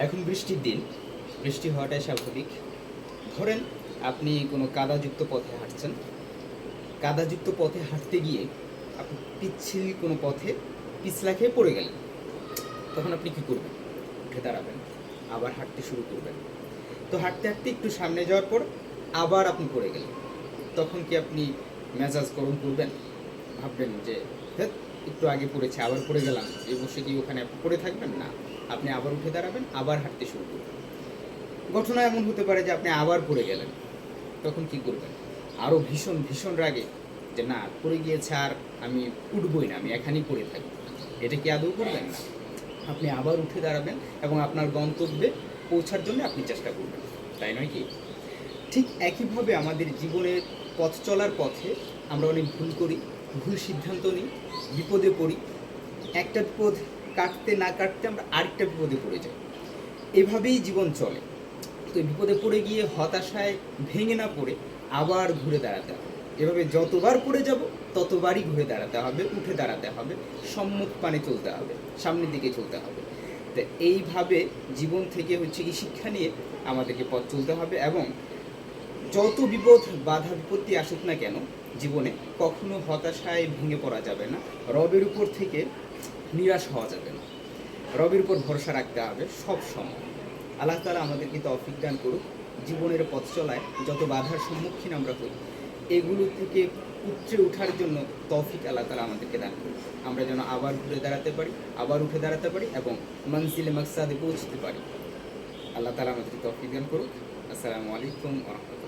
এখন বৃষ্টির দিন, বৃষ্টি হওয়াটাই স্বাভাবিক। ধরেন আপনি কোনো কাদাযুক্ত পথে হাঁটছেন, কাদাযুক্ত পথে হাঁটতে গিয়ে আপনি পিচ্ছিল কোনো পথে পিছলা খেয়ে পড়ে গেলেন। তখন আপনি কী করবেন? উঠে দাঁড়াবেন, আবার হাঁটতে শুরু করবেন। তো হাঁটতে হাঁটতে একটু সামনে যাওয়ার পর আবার আপনি পড়ে গেলেন। তখন কি আপনি মেজাজ গরম করবেন? ভাববেন যে ধ্যাৎ, একটু আগে পড়েছে আবার পড়ে গেলাম, এই বসে কি ওখানে পড়ে থাকবেন? না, আপনি আবার উঠে দাঁড়াবেন, আবার হাঁটতে শুরু করবেন। ঘটনা এমন হতে পারে যে আপনি আবার পড়ে গেলেন। তখন কি করবেন? আরও ভীষণ ভীষণ রাগে যে না, পড়ে গিয়েছে আর আমি উঠবই না, আমি এখানেই পড়ে থাকবো। এটা কি আদৌ করবেন? না, আপনি আবার উঠে দাঁড়াবেন এবং আপনার গন্তব্যে পৌঁছার জন্য আপনি চেষ্টা করবেন, তাই নয় কি? ঠিক একইভাবে আমাদের জীবনের পথ চলার পথে আমরা অনেক ভুল করি, ভুল সিদ্ধান্ত নিই, বিপদে পড়ি। একটা বিপদ কাটতে না কাটতে আমরা আরেকটা বিপদে পড়ে যাই। এভাবেই জীবন চলে। তো বিপদে পড়ে গিয়ে হতাশায় ভেঙে না পড়ে আবার ঘুরে দাঁড়াতে হবে। এভাবে যতবার পড়ে যাব ততবারই ঘুরে দাঁড়াতে হবে, উঠে দাঁড়াতে হবে, সম্মুখ পানে চলতে হবে, সামনের দিকে চলতে হবে। তো এইভাবে জীবন থেকে কি শিক্ষা নিয়ে আমাদেরকে পথ চলতে হবে এবং যত বিপদ বাধা বিপত্তি আসুক না কেন জীবনে, কখনো হতাশায় ভেঙে পড়া যাবে না। রবের উপর থেকে নিরাশ হওয়া যাবে না, রবের উপর ভরসা রাখতে হবে সব সময়। আল্লাহ তাআলা আমাদেরকে তৌফিক দান করুক। জীবনের পথ চলায় যত বাধার সম্মুখীন আমরা হই, এগুলো থেকে উঠে ওঠার জন্য তৌফিক আল্লাহ তাআলা আমাদেরকে দান করুক। আমরা যেন আবার ঘুরে দাঁড়াতে পারি, আবার উঠে দাঁড়াতে পারি এবং মনজিলে মাকসাদে পৌঁছতে পারি। আল্লাহ তাআলা আমাদেরকে তৌফিক দান করুক। আসসালামু আলাইকুম ওয়া রাহমাতুল্লাহ।